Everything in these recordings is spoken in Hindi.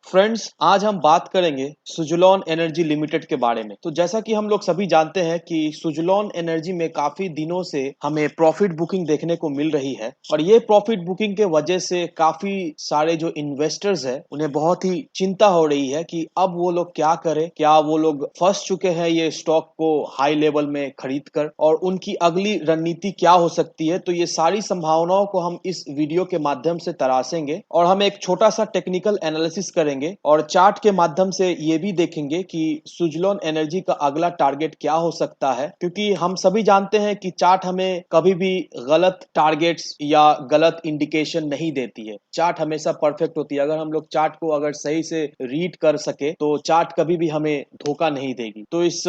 फ्रेंड्स, आज हम बात करेंगे सुज़लोन एनर्जी लिमिटेड के बारे में। तो जैसा कि हम लोग सभी जानते हैं कि सुज़लोन एनर्जी में काफी दिनों से हमें प्रॉफिट बुकिंग देखने को मिल रही है और ये प्रॉफिट बुकिंग के वजह से काफी सारे जो इन्वेस्टर्स हैं उन्हें बहुत ही चिंता हो रही है कि अब वो लोग क्या करें। क्या वो लोग फंस चुके हैं ये स्टॉक को हाई लेवल में खरीद कर, और उनकी अगली रणनीति क्या हो सकती है। तो ये सारी संभावनाओं को हम इस वीडियो के माध्यम से तराशेंगे और हम एक छोटा सा टेक्निकल एनालिसिस करेंगे और चार्ट के माध्यम से ये भी देखेंगे कि सुज़लोन एनर्जी का अगला टारगेट क्या हो सकता है, क्योंकि हम सभी जानते हैं कि चार्ट हमें कभी भी गलत टारगेट्स या गलत इंडिकेशन नहीं देती है। चार्ट हमेशा परफेक्ट होती है। अगर हम लोग चार्ट को अगर सही से रीड कर सके तो चार्ट कभी भी हमें धोखा नहीं देगी। तो इस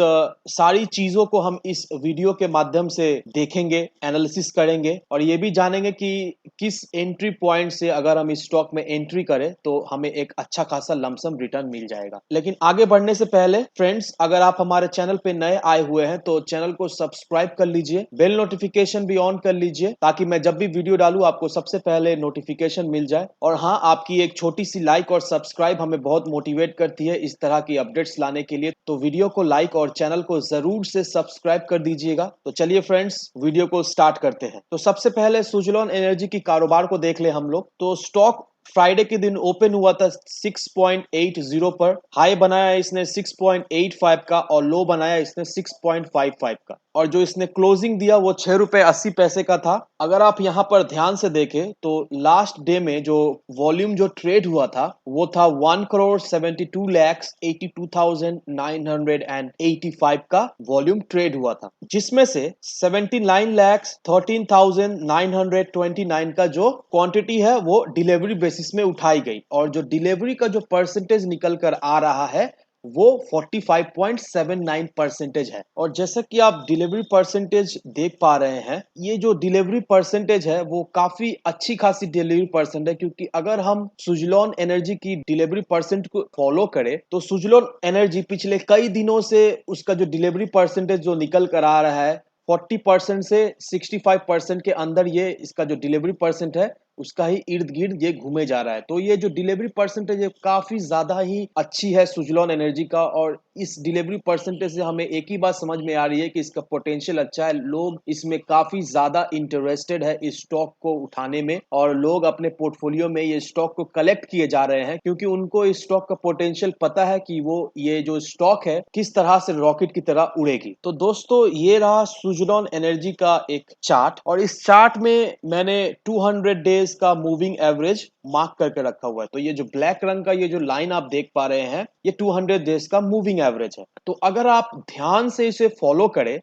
सारी चीजों को हम इस वीडियो के माध्यम से देखेंगे, एनालिसिस करेंगे और ये भी जानेंगे कि किस एंट्री पॉइंट से अगर हम इस स्टॉक में एंट्री करें तो हमें एक अच्छा खासा लमसम रिटर्न मिल जाएगा। लेकिन आगे बढ़ने से पहले फ्रेंड्स, अगर आप हमारे चैनल पे नए आए हुए हैं तो चैनल को सब्सक्राइब कर लीजिए, बेल नोटिफिकेशन भी ऑन कर लीजिए ताकि मैं जब भी वीडियो डालूं आपको सबसे पहले नोटिफिकेशन मिल जाए। और हाँ, आपकी एक छोटी सी लाइक और सब्सक्राइब हमें बहुत मोटिवेट करती है इस तरह की अपडेट्स लाने के लिए। तो वीडियो को लाइक और चैनल को जरूर से सब्सक्राइब कर दीजिएगा। तो चलिए फ्रेंड्स, वीडियो को स्टार्ट करते हैं। तो सबसे पहले सुज़लोन एनर्जी की कारोबार को देख ले हम लोग। तो स्टॉक फ्राइडे के दिन ओपन हुआ था 6.80 पर, हाई बनाया इसने 6.85 का और लो बनाया इसने 6.55 का, और जो इसने क्लोजिंग दिया वो ₹6.80 का था। अगर आप यहाँ पर ध्यान से देखें तो लास्ट डे में जो वॉल्यूम जो ट्रेड हुआ था वो था 1,72,82,985 का वॉल्यूम ट्रेड हुआ था, जिसमें से 79,13,929 का जो क्वांटिटी है वो डिलीवरी बेसिस में उठाई गई, और जो डिलीवरी का जो परसेंटेज निकल कर आ रहा है वो 45.79% है। और जैसा कि आप डिलीवरी परसेंटेज देख पा रहे हैं, ये जो डिलीवरी परसेंटेज है वो काफी अच्छी खासी डिलीवरी परसेंट है, क्योंकि अगर हम सुज़लोन एनर्जी की डिलीवरी परसेंट को फॉलो करें तो सुज़लोन एनर्जी पिछले कई दिनों से उसका जो डिलीवरी परसेंटेज जो निकल कर आ रहा है 40% से 65% के अंदर, ये इसका जो डिलीवरी परसेंट है उसका ही इर्द गिर्द ये घूमे जा रहा है। तो ये जो डिलीवरी परसेंटेज है काफी ज्यादा ही अच्छी है सुज़लोन एनर्जी का, और इस डिलीवरी परसेंटेज से हमें एक ही बात समझ में आ रही है कि इसका पोटेंशियल अच्छा है। लोग इसमें काफी ज्यादा इंटरेस्टेड है इस स्टॉक को उठाने में, और लोग अपने पोर्टफोलियो में ये स्टॉक को कलेक्ट किए जा रहे हैं, क्योंकि उनको इस स्टॉक का पोटेंशियल पता है कि वो ये जो स्टॉक है किस तरह से रॉकेट की तरह उड़ेगी। तो दोस्तों, ये रहा सुज़लोन एनर्जी का एक चार्ट, और इस चार्ट में मैंने 200 डेज का मूविंग एवरेज मार्क करके रखा हुआ है। तो ये जो ब्लैक रंग का ये जो लाइन आप देख पा रहे हैं ये 200 डेज का मूविंग एवरेज है। तो अगर आप ध्यान से इसे फॉलो करें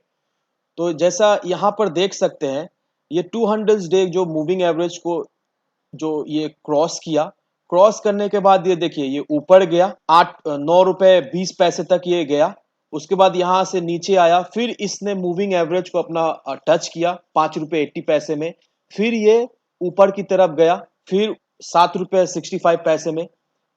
तो जैसा यहाँ पर देख सकते हैं, ये 200 डे जो मूविंग एवरेज को जो ये क्रॉस किया, क्रॉस करने के बाद ये देखिए ये ऊपर गया, 9 रुपए 20 पैसे तक ये गया। उसके बाद यहाँ से नीचे आया, फिर इसने मूविंग एवरेज को अपना टच किया 5 रुपए 80 पैसे में, फिर ये ऊपर की तरफ गया, फिर 7 रुपए 65 पैसे में,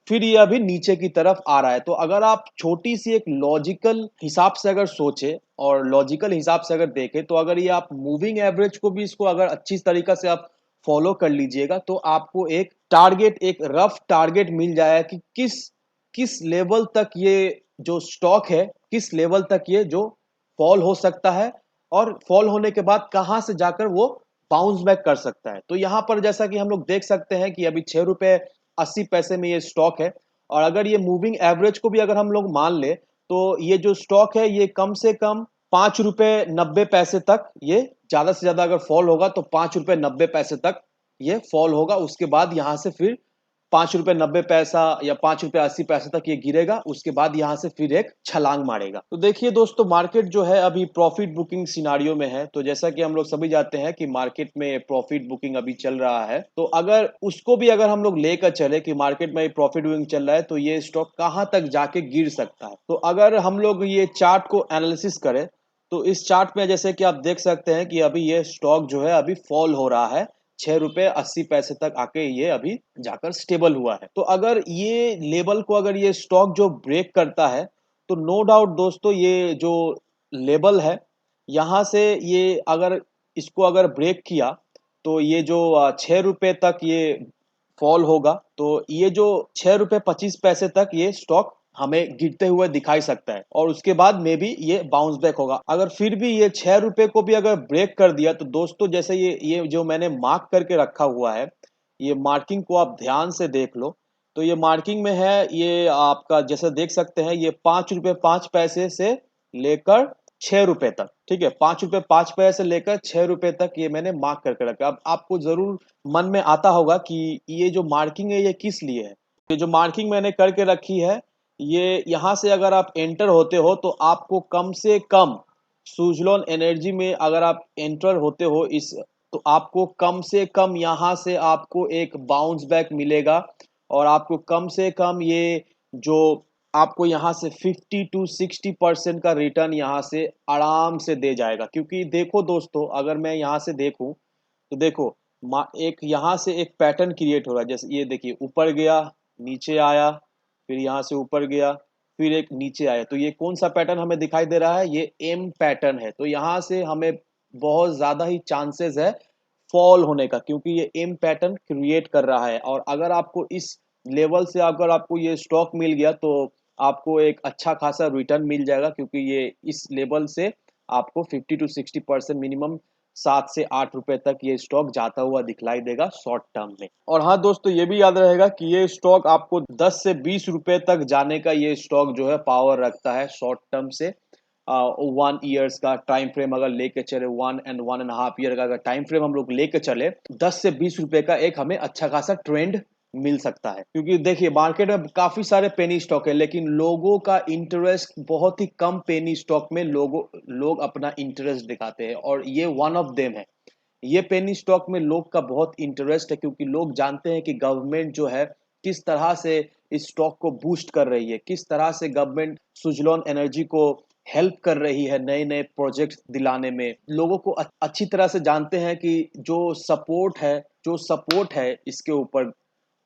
फिर ये अभी नीचे की तरफ आ रहा है। तो अगर आप छोटी सी एक लॉजिकल हिसाब से अगर सोचे और लॉजिकल हिसाब से अगर देखें तो अगर ये आप मूविंग एवरेज को भी इसको अगर अच्छी तरीका से आप फॉलो कर लीजिएगा तो आपको एक टारगेट, एक रफ टारगेट मिल जाएगा कि किस किस लेवल तक ये जो स्टॉक है, किस लेवल तक ये जो फॉल हो सकता है, और फॉल होने के बाद कहां से जाकर वो बाउंस बैक कर सकता है। तो यहाँ पर जैसा कि हम लोग देख सकते हैं कि अभी 6 रुपए 80 पैसे में ये स्टॉक है, और अगर ये मूविंग एवरेज को भी अगर हम लोग मान ले तो ये जो स्टॉक है ये कम से कम 5 रुपए 90 पैसे तक, ये ज्यादा से ज्यादा अगर फॉल होगा तो 5 रुपए 90 पैसे तक ये फॉल होगा। उसके बाद यहाँ से फिर 5 रुपए 90 पैसा या 5 रुपए 80 पैसे तक ये गिरेगा, उसके बाद यहाँ से फिर एक छलांग मारेगा। तो देखिए दोस्तों, मार्केट जो है अभी प्रॉफिट बुकिंग सिनारियो में है। तो जैसा कि हम लोग सभी जानते हैं कि मार्केट में प्रॉफिट बुकिंग अभी चल रहा है, तो अगर उसको भी अगर हम लोग लेकर चले कि मार्केट में प्रॉफिट बुकिंग चल रहा है तो ये स्टॉक कहाँ तक जाके गिर सकता है। तो अगर हम लोग ये चार्ट को एनालिसिस करें तो इस चार्ट में जैसे कि आप देख सकते हैं कि अभी ये स्टॉक जो है अभी फॉल हो रहा है, 6 रुपए 80 पैसे तक आके ये अभी जाकर स्टेबल हुआ है। तो अगर ये लेवल को अगर ये स्टॉक जो ब्रेक करता है तो नो डाउट दोस्तों, ये जो लेवल है यहाँ से ये अगर इसको अगर ब्रेक किया तो ये जो 6 रुपए तक ये फॉल होगा तो ये जो 6 रुपए 25 पैसे तक ये स्टॉक हमें गिरते हुए दिखाई सकता है और उसके बाद में भी ये बाउंस बैक होगा। अगर फिर भी ये 6 रुपए को भी अगर ब्रेक कर दिया तो दोस्तों जैसे ये जो मैंने मार्क करके रखा हुआ है, ये मार्किंग को आप ध्यान से देख लो। तो ये मार्किंग में है, ये आपका जैसे देख सकते हैं, ये 5 रुपए 5 पैसे से लेकर 6 रुपए तक, ठीक है। 5 रुपए 5 पैसे से लेकर 6 रुपए तक ये मैंने मार्क करके रखा। अब आपको जरूर मन में आता होगा कि ये जो मार्किंग है ये किस लिए है। ये जो मार्किंग मैंने करके रखी है, ये यहाँ से अगर आप एंटर होते हो तो आपको कम से कम सुजलॉन एनर्जी में अगर आप एंटर होते हो इस, तो आपको कम से कम यहाँ से आपको एक बाउंस बैक मिलेगा और आपको कम से कम ये जो आपको यहाँ से 50 to 60% का रिटर्न यहाँ से आराम से दे जाएगा। क्योंकि देखो दोस्तों, अगर मैं यहाँ से देखूं तो देखो एक यहाँ से एक पैटर्न क्रिएट हो रहा है। जैसे ये देखिए, ऊपर गया, नीचे आया, फिर यहाँ से ऊपर गया, फिर एक नीचे आया। तो ये कौन सा पैटर्न हमें दिखाई दे रहा है? ये एम पैटर्न है। तो यहाँ से हमें बहुत ज्यादा ही चांसेस है फॉल होने का, क्योंकि ये एम पैटर्न क्रिएट कर रहा है। और अगर आपको इस लेवल से अगर आपको ये स्टॉक मिल गया तो आपको एक अच्छा खासा रिटर्न मिल जाएगा, क्योंकि ये इस लेवल से आपको 50 to 60% मिनिमम 7 से 8 रुपए तक ये स्टॉक जाता हुआ दिखलाई देगा शॉर्ट टर्म में। और हाँ दोस्तों, ये भी याद रहेगा कि ये स्टॉक आपको 10 से 20 रुपए तक जाने का ये स्टॉक जो है पावर रखता है शॉर्ट टर्म से। 1 ईयर्स का टाइम फ्रेम अगर लेके चले, 1 and 1.5 ईयर का अगर टाइम फ्रेम हम लोग लेके चले, 10 से 20 रुपए का एक हमें अच्छा खासा ट्रेंड मिल सकता है। क्योंकि देखिए, मार्केट में काफी सारे पेनी स्टॉक है, लेकिन लोगों का इंटरेस्ट बहुत ही कम पेनी स्टॉक में लोग अपना इंटरेस्ट दिखाते हैं, और ये वन ऑफ देम है। ये पेनी स्टॉक में लोग का बहुत इंटरेस्ट है, क्योंकि लोग जानते हैं कि गवर्नमेंट जो है किस तरह से इस स्टॉक को बूस्ट कर रही है, किस तरह से गवर्नमेंट सुजलॉन एनर्जी को हेल्प कर रही है नए नए प्रोजेक्ट्स दिलाने में। लोगों को अच्छी तरह से जानते हैं कि जो सपोर्ट है इसके ऊपर,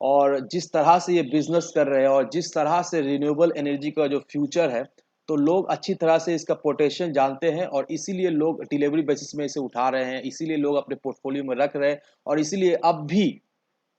और जिस तरह से ये बिजनेस कर रहे हैं और जिस तरह से रिन्यूएबल एनर्जी का जो फ्यूचर है, तो लोग अच्छी तरह से इसका पोटेंशियल जानते हैं, और इसीलिए लोग डिलीवरी बेसिस में इसे उठा रहे हैं, इसीलिए लोग अपने पोर्टफोलियो में रख रहे हैं, और इसीलिए अब भी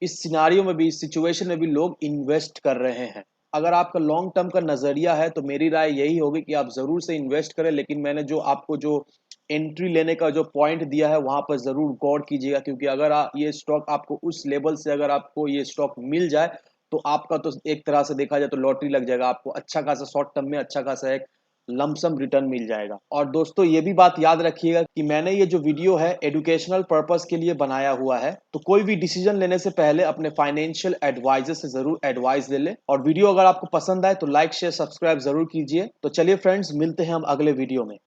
इस सिनारियो में भी, इस सिचुएशन में भी लोग इन्वेस्ट कर रहे हैं। अगर आपका लॉन्ग टर्म का नजरिया है तो मेरी राय यही होगी कि आप जरूर से इन्वेस्ट करें, लेकिन मैंने जो आपको जो एंट्री लेने का जो पॉइंट दिया है वहां पर जरूर गौर कीजिएगा। क्योंकि अगर ये स्टॉक आपको उस लेवल से अगर आपको ये स्टॉक मिल जाए तो आपका तो एक तरह से देखा जाए तो लॉटरी लग जाएगा। आपको अच्छा खासा शॉर्ट टर्म में अच्छा खासा एक लमसम रिटर्न मिल जाएगा। और दोस्तों, ये भी बात याद रखिएगा कि मैंने ये जो वीडियो है एजुकेशनल पर्पस के लिए बनाया हुआ है। तो कोई भी डिसीजन लेने से पहले अपने फाइनेंशियल एडवाइजर से जरूर एडवाइस ले ले। और वीडियो अगर आपको पसंद आए तो लाइक शेयर सब्सक्राइब जरूर कीजिए। तो चलिए फ्रेंड्स, मिलते हैं हम अगले वीडियो में।